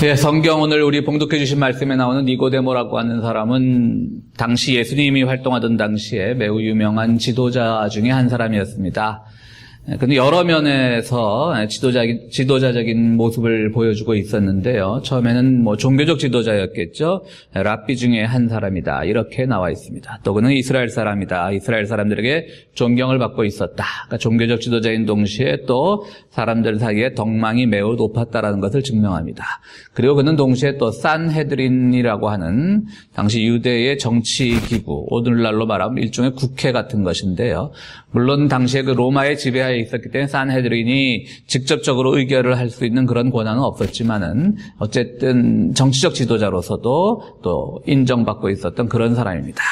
예, 성경 오늘 우리 봉독해 주신 말씀에 나오는 니고데모라고 하는 사람은 당시 예수님이 활동하던 당시에 매우 유명한 지도자 중에 한 사람이었습니다. 근데 여러 면에서 지도자적인 모습을 보여주고 있었는데요. 처음에는 종교적 지도자였겠죠. 랍비 중에 한 사람이다. 이렇게 나와 있습니다. 또 그는 이스라엘 사람이다. 이스라엘 사람들에게 존경을 받고 있었다. 그러니까 종교적 지도자인 동시에 또 사람들 사이에 덕망이 매우 높았다라는 것을 증명합니다. 그리고 그는 동시에 또 산헤드린이라고 하는 당시 유대의 정치 기구, 오늘날로 말하면 일종의 국회 같은 것인데요. 물론 당시에 그 로마의 지배하에 있었기 때문에 산헤드린이 직접적으로 의결을 할 수 있는 그런 권한은 없었지만은 어쨌든 정치적 지도자로서도 또 인정받고 있었던 그런 사람입니다.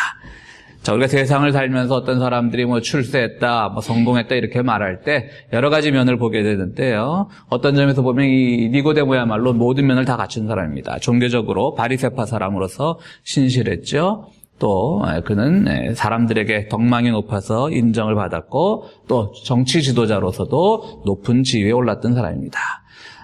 자, 우리가 세상을 살면서 어떤 사람들이 출세했다, 성공했다 이렇게 말할 때 여러 가지 면을 보게 되는데요. 어떤 점에서 보면 이 니고데모야말로 모든 면을 다 갖춘 사람입니다. 종교적으로 바리새파 사람으로서 신실했죠. 또 그는 사람들에게 덕망이 높아서 인정을 받았고 또 정치 지도자로서도 높은 지위에 올랐던 사람입니다.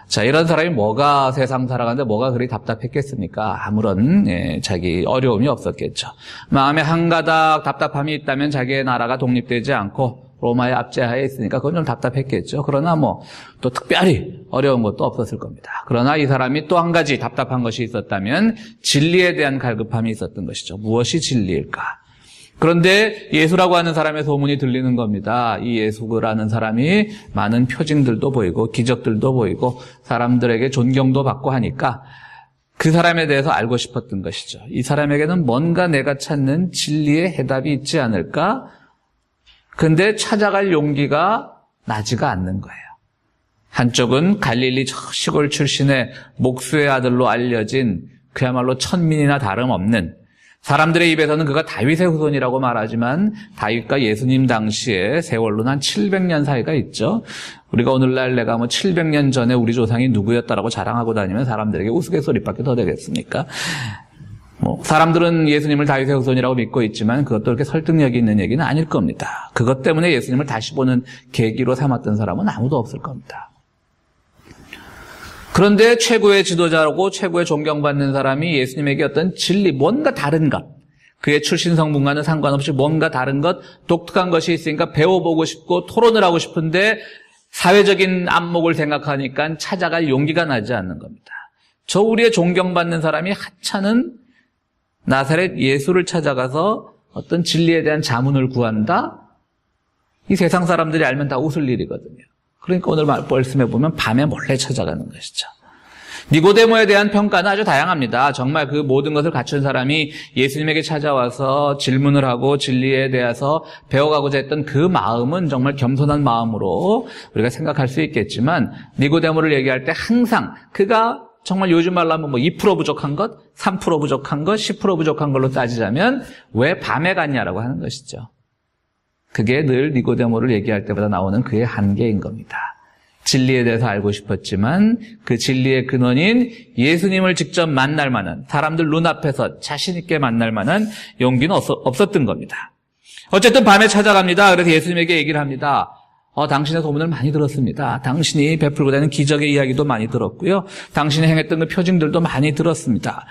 자, 이런 사람이 뭐가 세상 살아가는데 뭐가 그리 답답했겠습니까? 아무런 자기 어려움이 없었겠죠. 마음에 한 가닥 답답함이 있다면 자기의 나라가 독립되지 않고 로마의 압제하에 있으니까 그건 좀 답답했겠죠. 그러나 또 특별히 어려운 것도 없었을 겁니다. 그러나 이 사람이 또 한 가지 답답한 것이 있었다면 진리에 대한 갈급함이 있었던 것이죠. 무엇이 진리일까? 그런데 예수라고 하는 사람의 소문이 들리는 겁니다. 이 예수라는 사람이 많은 표징들도 보이고 기적들도 보이고 사람들에게 존경도 받고 하니까 그 사람에 대해서 알고 싶었던 것이죠. 이 사람에게는 뭔가 내가 찾는 진리의 해답이 있지 않을까? 근데 찾아갈 용기가 나지가 않는 거예요. 한쪽은 갈릴리 시골 출신의 목수의 아들로 알려진 그야말로 천민이나 다름없는, 사람들의 입에서는 그가 다윗의 후손이라고 말하지만 다윗과 예수님 당시에 세월로는 한 700년 사이가 있죠. 우리가 오늘날 내가 700년 전에 우리 조상이 누구였다라고 자랑하고 다니면 사람들에게 우스갯소리밖에 더 되겠습니까? 사람들은 예수님을 다윗의 후손이라고 믿고 있지만 그것도 그렇게 설득력이 있는 얘기는 아닐 겁니다. 그것 때문에 예수님을 다시 보는 계기로 삼았던 사람은 아무도 없을 겁니다. 그런데 최고의 지도자라고 최고의 존경받는 사람이 예수님에게 어떤 진리, 뭔가 다른 것, 그의 출신 성분과는 상관없이 뭔가 다른 것, 독특한 것이 있으니까 배워보고 싶고 토론을 하고 싶은데 사회적인 안목을 생각하니까 찾아갈 용기가 나지 않는 겁니다. 저 우리의 존경받는 사람이 하찮은 나사렛 예수를 찾아가서 어떤 진리에 대한 자문을 구한다? 이 세상 사람들이 알면 다 웃을 일이거든요. 그러니까 오늘 말씀해 보면 밤에 몰래 찾아가는 것이죠. 니고데모에 대한 평가는 아주 다양합니다. 정말 그 모든 것을 갖춘 사람이 예수님에게 찾아와서 질문을 하고 진리에 대해서 배워가고자 했던 그 마음은 정말 겸손한 마음으로 우리가 생각할 수 있겠지만 니고데모를 얘기할 때 항상 그가 정말 요즘 말로 하면 2% 부족한 것, 3% 부족한 것, 10% 부족한 걸로 따지자면 왜 밤에 갔냐라고 하는 것이죠. 그게 늘 니고데모를 얘기할 때마다 나오는 그의 한계인 겁니다. 진리에 대해서 알고 싶었지만 그 진리의 근원인 예수님을 직접 만날 만한, 사람들 눈앞에서 자신 있게 만날 만한 용기는 없었던 겁니다. 어쨌든 밤에 찾아갑니다. 그래서 예수님에게 얘기를 합니다. 당신의 소문을 많이 들었습니다. 당신이 베풀고 다니는 기적의 이야기도 많이 들었고요. 당신이 행했던 그 표징들도 많이 들었습니다.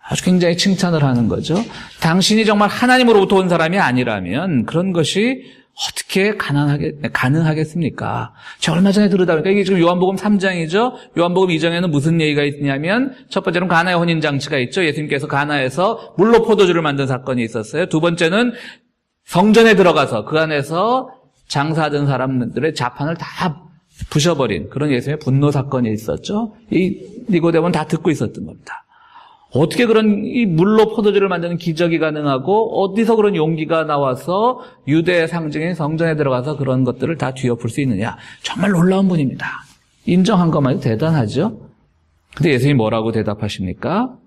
아주 굉장히 칭찬을 하는 거죠. 당신이 정말 하나님으로부터 온 사람이 아니라면 그런 것이 어떻게 가능하겠습니까? 제가 얼마 전에 들으다 보니까 이게 지금 요한복음 3장이죠. 요한복음 2장에는 무슨 얘기가 있냐면 첫 번째는 가나의 혼인잔치가 있죠. 예수님께서 가나에서 물로 포도주를 만든 사건이 있었어요. 두 번째는 성전에 들어가서 그 안에서 장사하던 사람들의 자판을 다 부셔버린 그런 예수님의 분노 사건이 있었죠. 이 니고데모는 다 듣고 있었던 겁니다. 어떻게 그런 이 물로 포도주를 만드는 기적이 가능하고 어디서 그런 용기가 나와서 유대의 상징인 성전에 들어가서 그런 것들을 다 뒤엎을 수 있느냐. 정말 놀라운 분입니다. 인정한 것만 해도 대단하죠. 근데 예수님이 뭐라고 대답하십니까?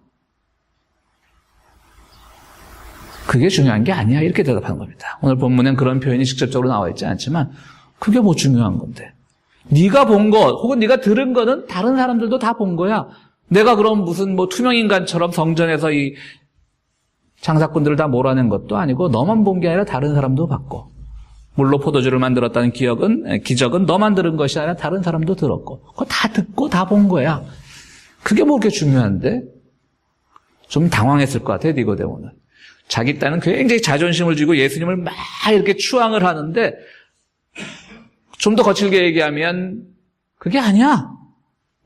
그게 중요한 게 아니야. 이렇게 대답하는 겁니다. 오늘 본문엔 그런 표현이 직접적으로 나와 있지 않지만 그게 뭐 중요한 건데. 네가 본 것 혹은 네가 들은 거는 다른 사람들도 다 본 거야. 내가 그럼 무슨 투명인간처럼 성전에서 이 장사꾼들을 다 몰아낸 것도 아니고 너만 본 게 아니라 다른 사람도 봤고 물로 포도주를 만들었다는 기적은 너만 들은 것이 아니라 다른 사람도 들었고 그거 다 듣고 다 본 거야. 그게 뭐 그렇게 중요한데? 좀 당황했을 것 같아요, 니고데모는. 자기 딴은 굉장히 자존심을 쥐고 예수님을 막 이렇게 추앙을 하는데 좀 더 거칠게 얘기하면 그게 아니야.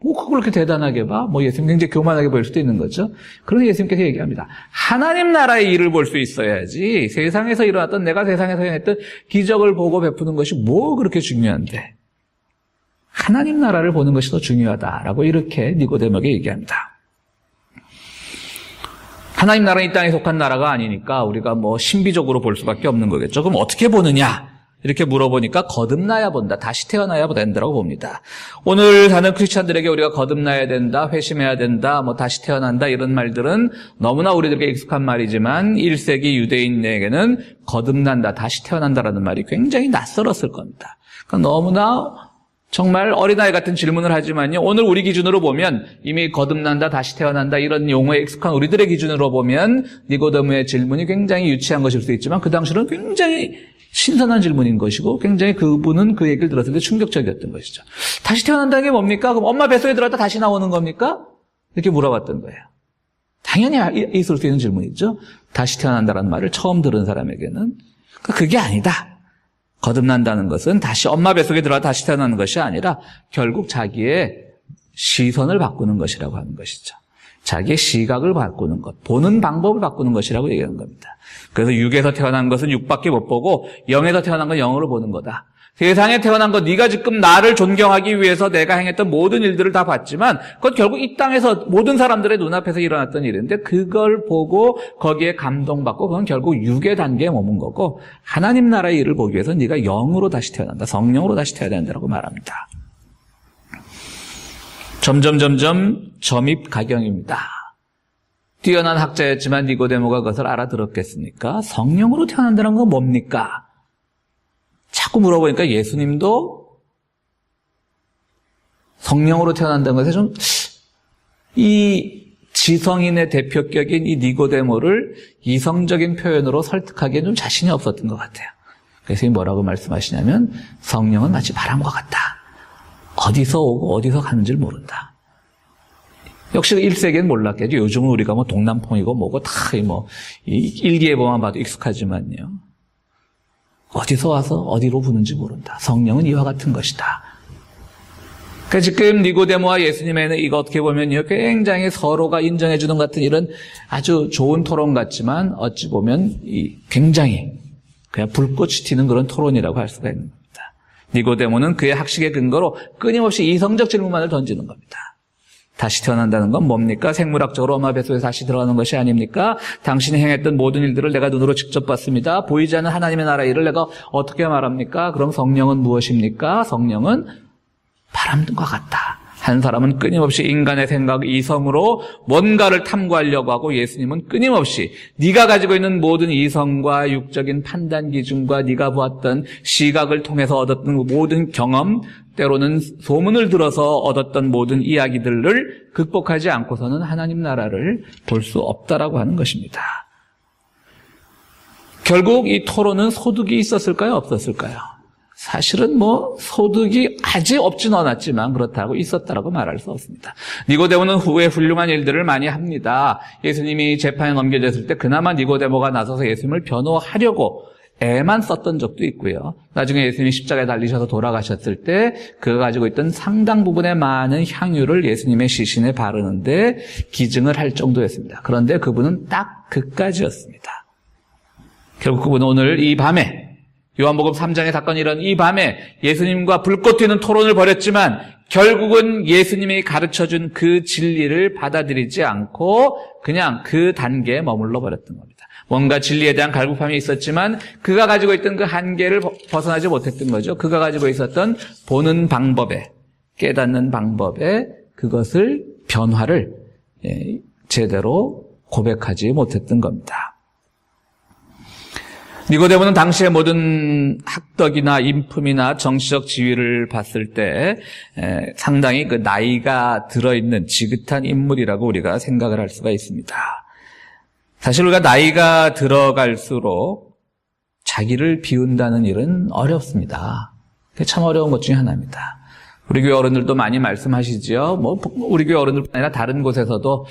뭐 그걸 그렇게 대단하게 봐? 뭐 예수님 굉장히 교만하게 보일 수도 있는 거죠. 그러나 예수님께서 얘기합니다. 하나님 나라의 일을 볼 수 있어야지 세상에서 일어났던 내가 세상에서 행했던 기적을 보고 베푸는 것이 뭐 그렇게 중요한데 하나님 나라를 보는 것이 더 중요하다라고 이렇게 니고데모에게 얘기합니다. 하나님 나라는 이 땅에 속한 나라가 아니니까 우리가 뭐 신비적으로 볼 수밖에 없는 거겠죠. 그럼 어떻게 보느냐? 이렇게 물어보니까 거듭나야 본다. 다시 태어나야 된다고 봅니다. 오늘 사는 크리스찬들에게 우리가 거듭나야 된다, 회심해야 된다, 뭐 다시 태어난다 이런 말들은 너무나 우리들에게 익숙한 말이지만 1세기 유대인에게는 거듭난다, 다시 태어난다라는 말이 굉장히 낯설었을 겁니다. 그러니까 너무나 정말 어린아이 같은 질문을 하지만요. 오늘 우리 기준으로 보면 이미 거듭난다, 다시 태어난다 이런 용어에 익숙한 우리들의 기준으로 보면 니고데모의 질문이 굉장히 유치한 것일 수 있지만 그 당시는 굉장히 신선한 질문인 것이고 굉장히 그분은 그 얘기를 들었을 때 충격적이었던 것이죠. 다시 태어난다는 게 뭡니까? 그럼 엄마 뱃속에 들어갔다 다시 나오는 겁니까? 이렇게 물어봤던 거예요. 당연히 있을 수 있는 질문이죠. 다시 태어난다는 말을 처음 들은 사람에게는. 그게 아니다. 거듭난다는 것은 다시 엄마 뱃속에 들어가 다시 태어나는 것이 아니라 결국 자기의 시선을 바꾸는 것이라고 하는 것이죠. 자기의 시각을 바꾸는 것, 보는 방법을 바꾸는 것이라고 얘기하는 겁니다. 그래서 육에서 태어난 것은 육밖에 못 보고 영에서 태어난 건 영으로 보는 거다. 세상에 태어난 것, 네가 지금 나를 존경하기 위해서 내가 행했던 모든 일들을 다 봤지만 그건 결국 이 땅에서 모든 사람들의 눈앞에서 일어났던 일인데 그걸 보고 거기에 감동받고 그건 결국 육의 단계에 머문 거고 하나님 나라의 일을 보기 위해서 네가 영으로 다시 태어난다. 성령으로 다시 태어난다라고 말합니다. 점점 점입가경입니다. 뛰어난 학자였지만 니고데모가 그것을 알아들었겠습니까? 성령으로 태어난다는 건 뭡니까? 자꾸 물어보니까 예수님도 성령으로 태어난다는 것에 좀 이 지성인의 대표격인 이 니고데모를 이성적인 표현으로 설득하기엔 좀 자신이 없었던 것 같아요. 그래서 뭐라고 말씀하시냐면 성령은 마치 바람과 같다. 어디서 오고 어디서 가는지를 모른다. 역시 1세기엔 몰랐겠죠. 요즘은 우리가 뭐 동남풍이고 뭐고 다 일기예보만 봐도 익숙하지만요. 어디서 와서 어디로 부는지 모른다. 성령은 이와 같은 것이다. 그러니까 지금 니고데모와 예수님에는 이거 어떻게 보면요. 굉장히 서로가 인정해주는 같은 이런 아주 좋은 토론 같지만 어찌 보면 굉장히 그냥 불꽃이 튀는 그런 토론이라고 할 수가 있는 겁니다. 니고데모는 그의 학식의 근거로 끊임없이 이성적 질문만을 던지는 겁니다. 다시 태어난다는 건 뭡니까? 생물학적으로 엄마 뱃속에 다시 들어가는 것이 아닙니까? 당신이 행했던 모든 일들을 내가 눈으로 직접 봤습니다. 보이지 않는 하나님의 나라 일을 내가 어떻게 말합니까? 그럼 성령은 무엇입니까? 성령은 바람과 같다. 한 사람은 끊임없이 인간의 생각, 이성으로 뭔가를 탐구하려고 하고 예수님은 끊임없이 네가 가지고 있는 모든 이성과 육적인 판단 기준과 네가 보았던 시각을 통해서 얻었던 모든 경험, 때로는 소문을 들어서 얻었던 모든 이야기들을 극복하지 않고서는 하나님 나라를 볼 수 없다라고 하는 것입니다. 결국 이 토론은 소득이 있었을까요? 없었을까요? 사실은 소득이 아직 없진 않았지만 그렇다고 있었다라고 말할 수 없습니다. 니고데모는 후에 훌륭한 일들을 많이 합니다. 예수님이 재판에 넘겨졌을 때 그나마 니고데모가 나서서 예수님을 변호하려고 애만 썼던 적도 있고요. 나중에 예수님이 십자가에 달리셔서 돌아가셨을 때 그가 가지고 있던 상당 부분의 많은 향유를 예수님의 시신에 바르는데 기증을 할 정도였습니다. 그런데 그분은 딱 그까지였습니다. 결국 그분은 오늘 이 밤에 요한복음 3장의 사건이 일어난 이 밤에 예수님과 불꽃 튀는 토론을 벌였지만 결국은 예수님이 가르쳐준 그 진리를 받아들이지 않고 그냥 그 단계에 머물러 버렸던 겁니다. 뭔가 진리에 대한 갈급함이 있었지만 그가 가지고 있던 그 한계를 벗어나지 못했던 거죠. 그가 가지고 있었던 보는 방법에, 깨닫는 방법에 그것을 변화를 제대로 고백하지 못했던 겁니다. 니고데모는 당시의 모든 학덕이나 인품이나 정치적 지위를 봤을 때 상당히 그 나이가 들어있는 지긋한 인물이라고 우리가 생각을 할 수가 있습니다. 사실 우리가 나이가 들어갈수록 자기를 비운다는 일은 어렵습니다. 그게 참 어려운 것 중에 하나입니다. 우리 교회 어른들도 많이 말씀하시지요. 우리 교회 어른들뿐 아니라 다른 곳에서도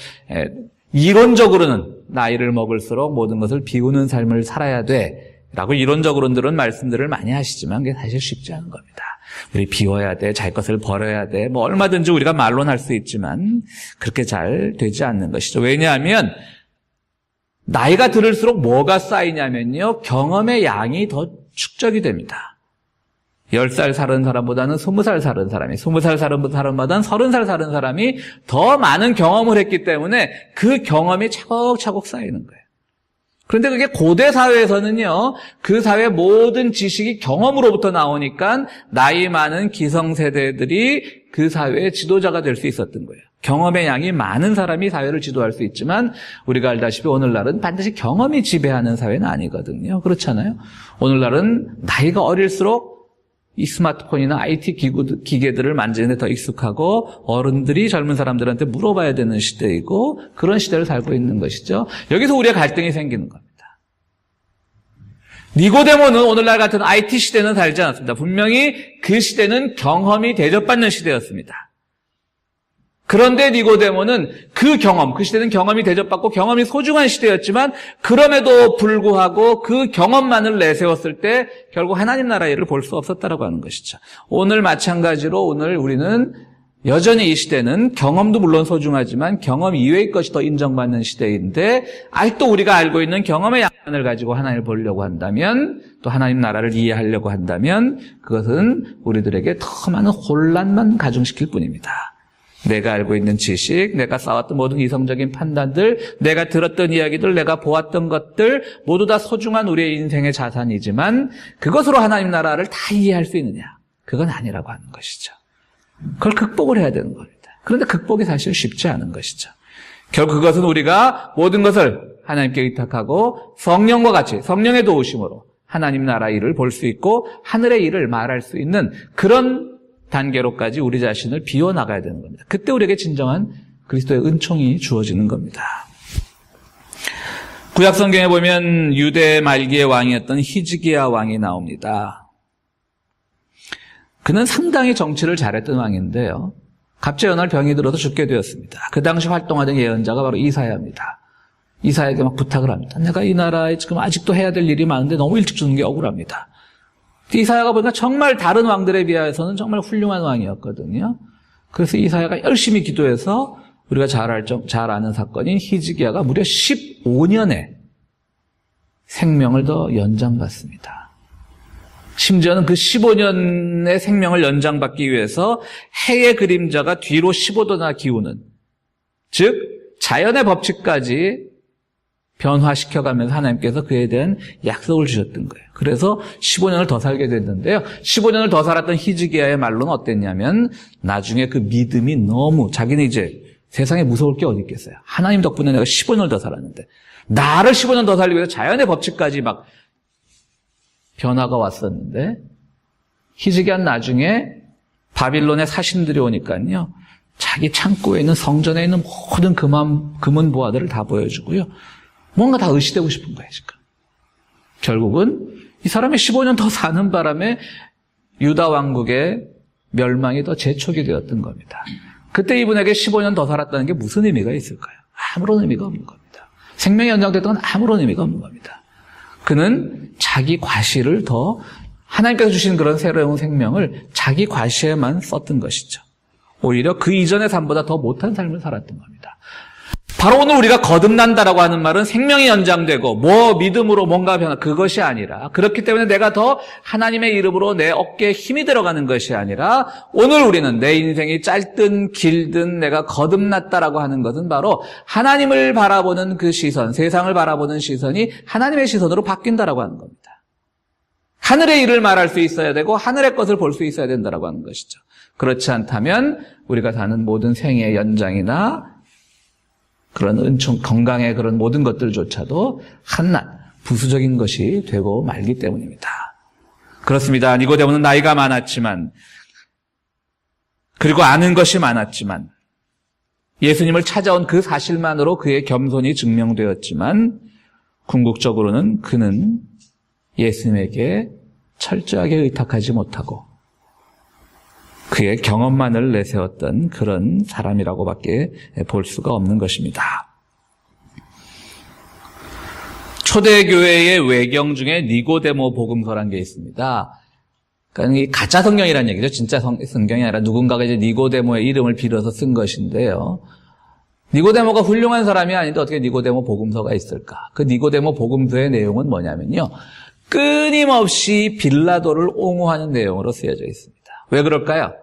이론적으로는 나이를 먹을수록 모든 것을 비우는 삶을 살아야 돼 라고 이론적으로는 말씀들을 많이 하시지만 그게 사실 쉽지 않은 겁니다. 우리 비워야 돼, 잘 것을 버려야 돼, 얼마든지 우리가 말로는 할 수 있지만 그렇게 잘 되지 않는 것이죠. 왜냐하면 나이가 들을수록 뭐가 쌓이냐면요, 경험의 양이 더 축적이 됩니다. 10살 사는 사람보다는 20살 사는 사람이, 20살 사는 사람보다는 30살 사는 사람이 더 많은 경험을 했기 때문에 그 경험이 차곡차곡 쌓이는 거예요. 그런데 그게 고대 사회에서는요, 그 사회 모든 지식이 경험으로부터 나오니까 나이 많은 기성세대들이 그 사회의 지도자가 될 수 있었던 거예요. 경험의 양이 많은 사람이 사회를 지도할 수 있지만 우리가 알다시피 오늘날은 반드시 경험이 지배하는 사회는 아니거든요. 그렇잖아요. 오늘날은 나이가 어릴수록 이 스마트폰이나 IT 기계들을 만지는 데 더 익숙하고 어른들이 젊은 사람들한테 물어봐야 되는 시대이고 그런 시대를 살고 있는 것이죠. 여기서 우리의 갈등이 생기는 겁니다. 니고데모는 오늘날 같은 IT 시대는 살지 않았습니다. 분명히 그 시대는 경험이 대접받는 시대였습니다. 그런데 니고데모는 그 시대는 경험이 대접받고 경험이 소중한 시대였지만 그럼에도 불구하고 그 경험만을 내세웠을 때 결국 하나님 나라의 일을 볼 수 없었다라고 하는 것이죠. 오늘 마찬가지로 오늘 우리는 여전히 이 시대는 경험도 물론 소중하지만 경험 이외의 것이 더 인정받는 시대인데 아직도 우리가 알고 있는 경험의 양만을 가지고 하나님을 보려고 한다면 또 하나님 나라를 이해하려고 한다면 그것은 우리들에게 더 많은 혼란만 가중시킬 뿐입니다. 내가 알고 있는 지식, 내가 쌓았던 모든 이성적인 판단들, 내가 들었던 이야기들, 내가 보았던 것들 모두 다 소중한 우리의 인생의 자산이지만 그것으로 하나님 나라를 다 이해할 수 있느냐? 그건 아니라고 하는 것이죠. 그걸 극복을 해야 되는 겁니다. 그런데 극복이 사실 쉽지 않은 것이죠. 결국 그것은 우리가 모든 것을 하나님께 의탁하고 성령과 같이 성령의 도우심으로 하나님 나라 일을 볼 수 있고 하늘의 일을 말할 수 있는 그런 단계로까지 우리 자신을 비워나가야 되는 겁니다. 그때 우리에게 진정한 그리스도의 은총이 주어지는 겁니다. 구약 성경에 보면 유대 말기의 왕이었던 히즈기야 왕이 나옵니다. 그는 상당히 정치를 잘했던 왕인데요. 갑자기 어느 날 병이 들어서 죽게 되었습니다. 그 당시 활동하던 예언자가 바로 이사야입니다. 이사야에게 막 부탁을 합니다. 내가 이 나라에 지금 아직도 해야 될 일이 많은데 너무 일찍 죽는 게 억울합니다. 이사야가 보니까 정말 다른 왕들에 비해서는 정말 훌륭한 왕이었거든요. 그래서 이사야가 열심히 기도해서 우리가 잘 아는 사건인 히즈기야가 무려 15년의 생명을 더 연장받습니다. 심지어는 그 15년의 생명을 연장받기 위해서 해의 그림자가 뒤로 15도나 기우는, 즉 자연의 법칙까지 변화시켜가면서 하나님께서 그에 대한 약속을 주셨던 거예요. 그래서 15년을 더 살게 됐는데요. 15년을 더 살았던 히즈기야의 말로는 어땠냐면 나중에 그 믿음이 너무 자기는 이제 세상에 무서울 게 어디 있겠어요. 하나님 덕분에 내가 15년을 더 살았는데 나를 15년 더 살기 위해서 자연의 법칙까지 막 변화가 왔었는데 히즈기야는 나중에 바빌론의 사신들이 오니까요. 자기 창고에 있는 성전에 있는 모든 금은 보화들을 다 보여주고요. 뭔가 다 의시되고 싶은 거예요, 지금. 결국은 이 사람이 15년 더 사는 바람에 유다 왕국의 멸망이 더 재촉이 되었던 겁니다. 그때 이분에게 15년 더 살았다는 게 무슨 의미가 있을까요? 아무런 의미가 없는 겁니다. 생명이 연장됐던 건 아무런 의미가 없는 겁니다. 그는 자기 과시를 더 하나님께서 주신 그런 새로운 생명을 자기 과시에만 썼던 것이죠. 오히려 그 이전의 삶보다 더 못한 삶을 살았던 겁니다. 바로 오늘 우리가 거듭난다라고 하는 말은 생명이 연장되고 믿음으로 뭔가 변화 그것이 아니라 그렇기 때문에 내가 더 하나님의 이름으로 내 어깨에 힘이 들어가는 것이 아니라 오늘 우리는 내 인생이 짧든 길든 내가 거듭났다라고 하는 것은 바로 하나님을 바라보는 그 시선, 세상을 바라보는 시선이 하나님의 시선으로 바뀐다라고 하는 겁니다. 하늘의 일을 말할 수 있어야 되고 하늘의 것을 볼 수 있어야 된다라고 하는 것이죠. 그렇지 않다면 우리가 사는 모든 생애의 연장이나 그런 은총, 건강의 그런 모든 것들조차도 한낱 부수적인 것이 되고 말기 때문입니다. 그렇습니다. 니고데모는 나이가 많았지만 그리고 아는 것이 많았지만 예수님을 찾아온 그 사실만으로 그의 겸손이 증명되었지만 궁극적으로는 그는 예수님에게 철저하게 의탁하지 못하고 그의 경험만을 내세웠던 그런 사람이라고밖에 볼 수가 없는 것입니다. 초대교회의 외경 중에 니고데모 복음서라는 게 있습니다. 그러니까 이 가짜 성경이라는 얘기죠. 진짜 성경이 아니라 누군가가 이제 니고데모의 이름을 빌어서 쓴 것인데요. 니고데모가 훌륭한 사람이 아닌데 어떻게 니고데모 복음서가 있을까? 그 니고데모 복음서의 내용은 뭐냐면요. 끊임없이 빌라도를 옹호하는 내용으로 쓰여져 있습니다. 왜 그럴까요?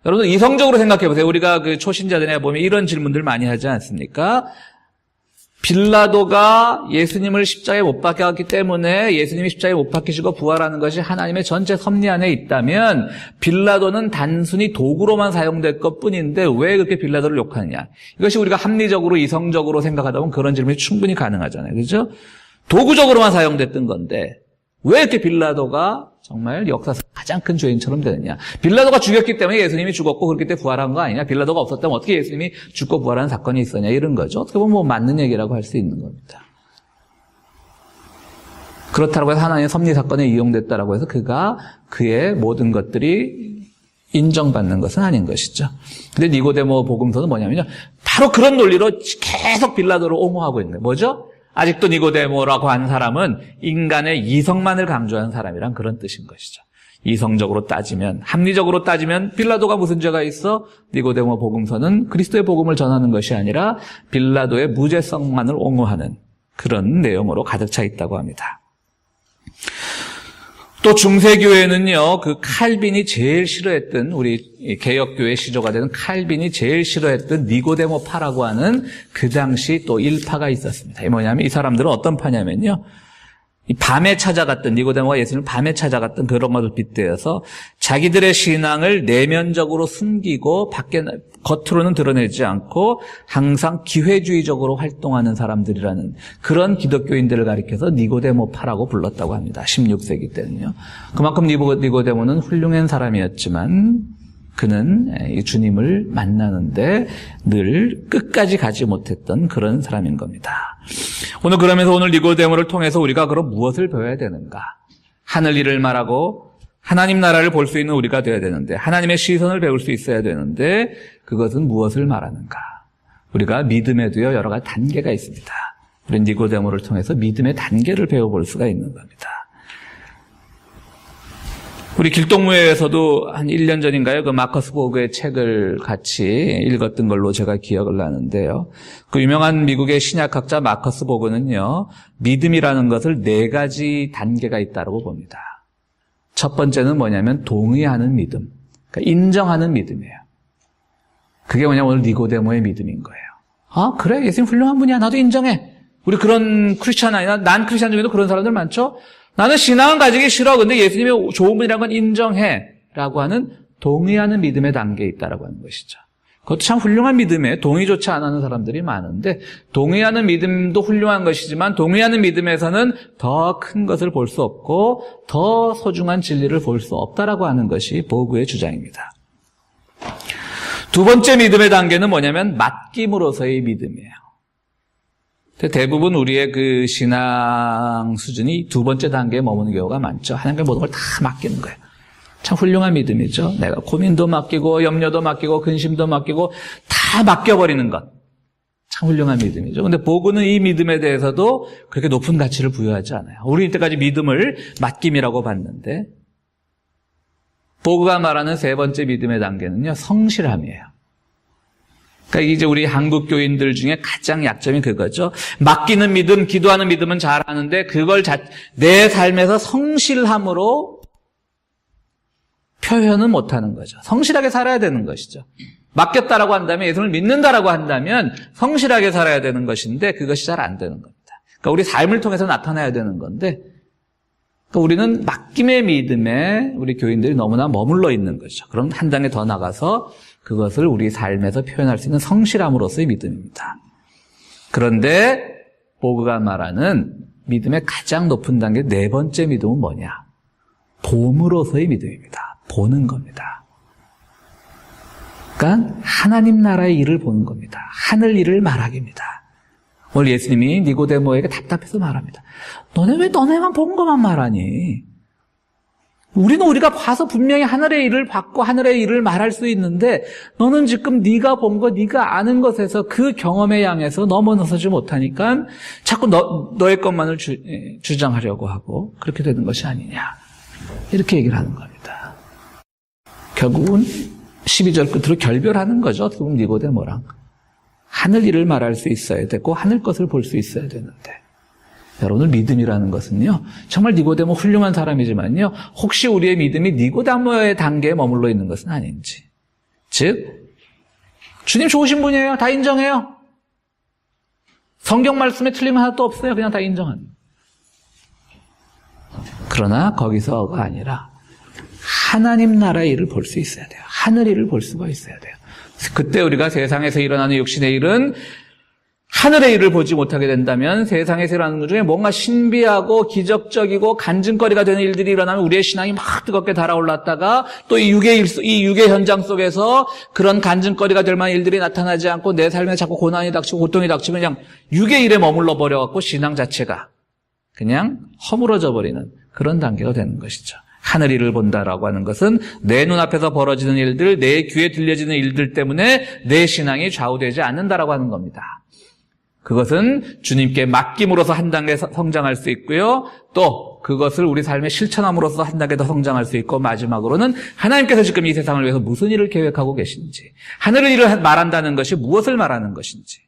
여러분 이성적으로 생각해 보세요. 우리가 그 초신자들에 보면 이런 질문들 많이 하지 않습니까? 빌라도가 예수님을 십자가에 못 박혔기 때문에 예수님이 십자가에 못 박히시고 부활하는 것이 하나님의 전체 섭리 안에 있다면 빌라도는 단순히 도구로만 사용될 것뿐인데 왜 그렇게 빌라도를 욕하느냐. 이것이 우리가 합리적으로 이성적으로 생각하다 보면 그런 질문이 충분히 가능하잖아요. 그렇죠? 도구적으로만 사용됐던 건데 왜 이렇게 빌라도가 정말 역사상 가장 큰 죄인처럼 되느냐. 빌라도가 죽였기 때문에 예수님이 죽었고 그렇기 때문에 부활한 거 아니냐. 빌라도가 없었다면 어떻게 예수님이 죽고 부활하는 사건이 있었냐. 이런 거죠. 어떻게 보면 맞는 얘기라고 할 수 있는 겁니다. 그렇다고 해서 하나님의 섭리 사건에 이용됐다라고 해서 그의 모든 것들이 인정받는 것은 아닌 것이죠. 근데 니고데모 복음서는 뭐냐면요. 바로 그런 논리로 계속 빌라도를 옹호하고 있는 거예요. 뭐죠? 아직도 니고데모라고 하는 사람은 인간의 이성만을 강조하는 사람이란 그런 뜻인 것이죠. 이성적으로 따지면, 합리적으로 따지면 빌라도가 무슨 죄가 있어? 니고데모 복음서는 그리스도의 복음을 전하는 것이 아니라 빌라도의 무죄성만을 옹호하는 그런 내용으로 가득 차 있다고 합니다. 또 중세교회는요, 그 칼빈이 제일 싫어했던, 우리 개혁교회 시조가 되는 칼빈이 제일 싫어했던 니고데모파라고 하는 그 당시 또 일파가 있었습니다. 이게 뭐냐면 이 사람들은 어떤 파냐면요, 이 밤에 찾아갔던, 니고데모가 예수님을 밤에 찾아갔던 그런 것을 빗대어서 자기들의 신앙을 내면적으로 숨기고 겉으로는 드러내지 않고 항상 기회주의적으로 활동하는 사람들이라는 그런 기독교인들을 가리켜서 니고데모파라고 불렀다고 합니다. 16세기 때는요. 그만큼 니고데모는 훌륭한 사람이었지만 그는 이 주님을 만나는데 늘 끝까지 가지 못했던 그런 사람인 겁니다. 그러면서 오늘 니고데모를 통해서 우리가 그럼 무엇을 배워야 되는가? 하늘 일을 말하고 하나님 나라를 볼 수 있는 우리가 되어야 되는데 하나님의 시선을 배울 수 있어야 되는데 그것은 무엇을 말하는가? 우리가 믿음에도요 여러 가지 단계가 있습니다. 우리 니고데모를 통해서 믿음의 단계를 배워볼 수가 있는 겁니다. 우리 길동무회에서도 한 1년 전인가요? 그 마커스 보그의 책을 같이 읽었던 걸로 제가 기억을 나는데요. 그 유명한 미국의 신약학자 마커스 보그는요, 믿음이라는 것을 4가지 단계가 있다고 봅니다. 첫 번째는 뭐냐면 동의하는 믿음. 그러니까 인정하는 믿음이에요. 그게 뭐냐면 오늘 니고데모의 믿음인 거예요. 아, 그래? 예수님 훌륭한 분이야. 나도 인정해. 우리 그런 크리스찬 아니야? 난 크리스찬 중에도 그런 사람들 많죠? 나는 신앙은 가지기 싫어. 근데 예수님의 좋은 분이라는 건 인정해. 라고 하는 동의하는 믿음의 단계에 있다라고 하는 것이죠. 그것도 참 훌륭한 믿음에 동의조차 안 하는 사람들이 많은데 동의하는 믿음도 훌륭한 것이지만 동의하는 믿음에서는 더 큰 것을 볼 수 없고 더 소중한 진리를 볼 수 없다라고 하는 것이 보그의 주장입니다. 두 번째 믿음의 단계는 뭐냐면 맡김으로서의 믿음이에요. 대부분 우리의 그 신앙 수준이 두 번째 단계에 머무는 경우가 많죠. 하나님께 모든 걸 다 맡기는 거예요. 참 훌륭한 믿음이죠. 내가 고민도 맡기고 염려도 맡기고 근심도 맡기고 다 맡겨버리는 것. 참 훌륭한 믿음이죠. 근데 보그는 이 믿음에 대해서도 그렇게 높은 가치를 부여하지 않아요. 우리 이때까지 믿음을 맡김이라고 봤는데 보그가 말하는 세 번째 믿음의 단계는요, 성실함이에요. 그러니까 이제 우리 한국 교인들 중에 가장 약점이 그거죠. 맡기는 믿음, 기도하는 믿음은 잘하는데 그걸 내 삶에서 성실함으로 표현은 못하는 거죠. 성실하게 살아야 되는 것이죠. 맡겼다라고 한다면, 예수님을 믿는다라고 한다면 성실하게 살아야 되는 것인데 그것이 잘 안 되는 겁니다. 그러니까 우리 삶을 통해서 나타나야 되는 건데 그러니까 우리는 맡김의 믿음에 우리 교인들이 너무나 머물러 있는 거죠. 그럼 한 단계 더 나가서 그것을 우리 삶에서 표현할 수 있는 성실함으로서의 믿음입니다. 그런데 보그가 말하는 믿음의 가장 높은 단계 네 번째 믿음은 뭐냐? 봄으로서의 믿음입니다. 보는 겁니다. 그러니까 하나님 나라의 일을 보는 겁니다. 하늘 일을 말하기입니다. 오늘 예수님이 니고데모에게 답답해서 말합니다. 너네 왜 너네만 본 것만 말하니? 우리는 우리가 봐서 분명히 하늘의 일을 받고 하늘의 일을 말할 수 있는데 너는 지금 네가 본 것, 네가 아는 것에서 그 경험에 향해서 넘어서지 못하니까 자꾸 너의 것만을 주장하려고 하고 그렇게 되는 것이 아니냐. 이렇게 얘기를 하는 겁니다. 결국은 12절 끝으로 결별하는 거죠. 어떻게 보면 니고데모랑. 하늘 일을 말할 수 있어야 되고 하늘 것을 볼 수 있어야 되는데 여러분, 믿음이라는 것은요, 정말 니고데모 훌륭한 사람이지만요, 혹시 우리의 믿음이 니고데모의 단계에 머물러 있는 것은 아닌지. 즉, 주님 좋으신 분이에요. 다 인정해요. 성경 말씀에 틀림 하나도 없어요. 그냥 다 인정합니다. 그러나 거기서가 아니라 하나님 나라의 일을 볼 수 있어야 돼요. 하늘 일을 볼 수가 있어야 돼요. 그때 우리가 세상에서 일어나는 육신의 일은 하늘의 일을 보지 못하게 된다면 세상에서 일어나는 것 중에 뭔가 신비하고 기적적이고 간증거리가 되는 일들이 일어나면 우리의 신앙이 막 뜨겁게 달아올랐다가 또 이 육의 현장 속에서 그런 간증거리가 될 만한 일들이 나타나지 않고 내 삶에 자꾸 고난이 닥치고 고통이 닥치면 그냥 육의 일에 머물러 버려갖고 신앙 자체가 그냥 허물어져 버리는 그런 단계가 되는 것이죠. 하늘 일을 본다라고 하는 것은 내 눈앞에서 벌어지는 일들, 내 귀에 들려지는 일들 때문에 내 신앙이 좌우되지 않는다라고 하는 겁니다. 그것은 주님께 맡김으로써 한 단계 성장할 수 있고요. 또 그것을 우리 삶에 실천함으로써 한 단계 더 성장할 수 있고 마지막으로는 하나님께서 지금 이 세상을 위해서 무슨 일을 계획하고 계신지, 하늘의 일을 말한다는 것이 무엇을 말하는 것인지,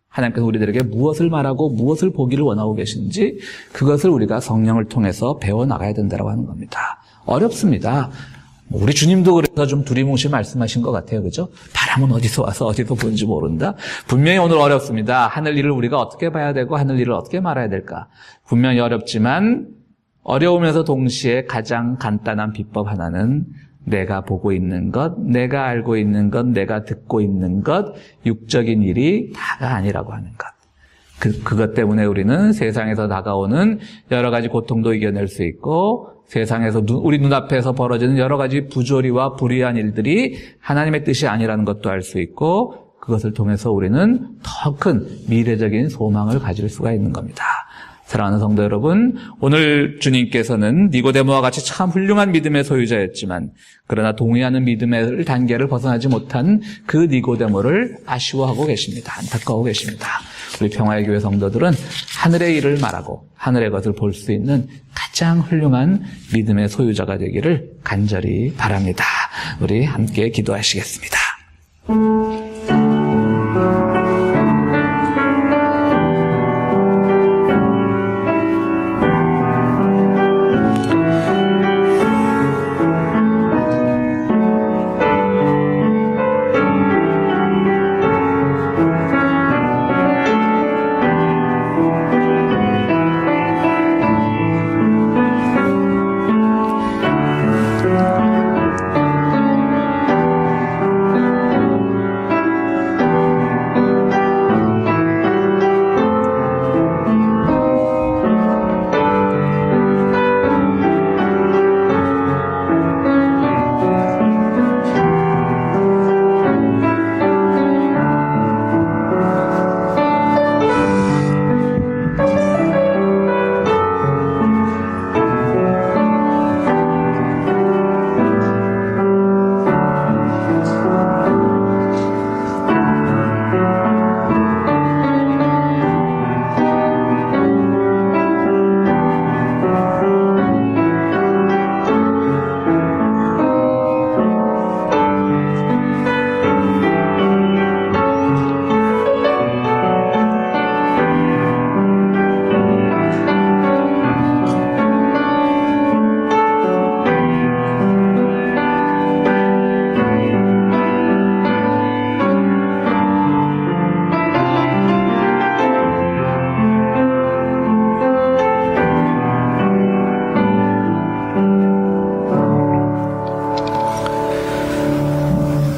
하나님께서 우리들에게 무엇을 말하고 무엇을 보기를 원하고 계신지 그것을 우리가 성령을 통해서 배워나가야 된다고 하는 겁니다. 어렵습니다. 우리 주님도 그래서 좀 두리뭉실 말씀하신 것 같아요. 그죠? 바람은 어디서 와서 어디서 부는지 모른다. 분명히 오늘 어렵습니다. 하늘 일을 우리가 어떻게 봐야 되고 하늘 일을 어떻게 말해야 될까? 분명히 어렵지만 어려우면서 동시에 가장 간단한 비법 하나는 내가 보고 있는 것, 내가 알고 있는 것, 내가 듣고 있는 것, 육적인 일이 다가 아니라고 하는 것. 그것 때문에 우리는 세상에서 다가오는 여러 가지 고통도 이겨낼 수 있고 세상에서 우리 눈앞에서 벌어지는 여러 가지 부조리와 불의한 일들이 하나님의 뜻이 아니라는 것도 알 수 있고 그것을 통해서 우리는 더 큰 미래적인 소망을 가질 수가 있는 겁니다. 사랑하는 성도 여러분, 오늘 주님께서는 니고데모와 같이 참 훌륭한 믿음의 소유자였지만 그러나 동의하는 믿음의 단계를 벗어나지 못한 그 니고데모를 아쉬워하고 계십니다. 안타까워하고 계십니다. 우리 평화의 교회 성도들은 하늘의 일을 말하고 하늘의 것을 볼 수 있는 가장 훌륭한 믿음의 소유자가 되기를 간절히 바랍니다. 우리 함께 기도하시겠습니다.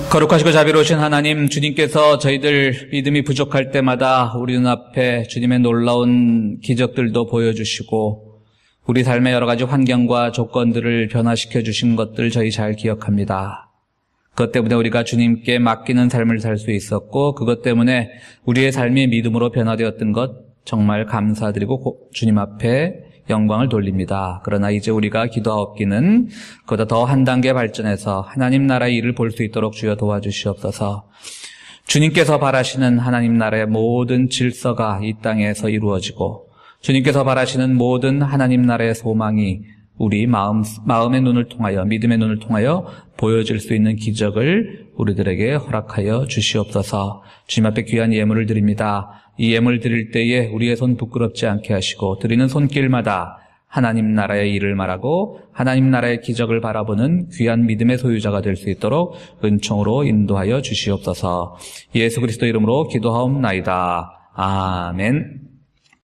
거룩하시고 자비로우신 하나님, 주님께서 저희들 믿음이 부족할 때마다 우리 눈앞에 주님의 놀라운 기적들도 보여주시고 우리 삶의 여러 가지 환경과 조건들을 변화시켜 주신 것들 저희 잘 기억합니다. 그것 때문에 우리가 주님께 맡기는 삶을 살 수 있었고 그것 때문에 우리의 삶이 믿음으로 변화되었던 것 정말 감사드리고 주님 앞에 영광을 돌립니다. 그러나 이제 우리가 기도하옵기는 그보다 더 한 단계 발전해서 하나님 나라의 일을 볼 수 있도록 주여 도와주시옵소서. 주님께서 바라시는 하나님 나라의 모든 질서가 이 땅에서 이루어지고 주님께서 바라시는 모든 하나님 나라의 소망이 우리 마음의 눈을 통하여, 믿음의 눈을 통하여 보여질 수 있는 기적을 우리들에게 허락하여 주시옵소서. 주님 앞에 귀한 예물을 드립니다. 이 예물 드릴 때에 우리의 손 부끄럽지 않게 하시고 드리는 손길마다 하나님 나라의 일을 말하고 하나님 나라의 기적을 바라보는 귀한 믿음의 소유자가 될 수 있도록 은총으로 인도하여 주시옵소서. 예수 그리스도 이름으로 기도하옵나이다. 아멘.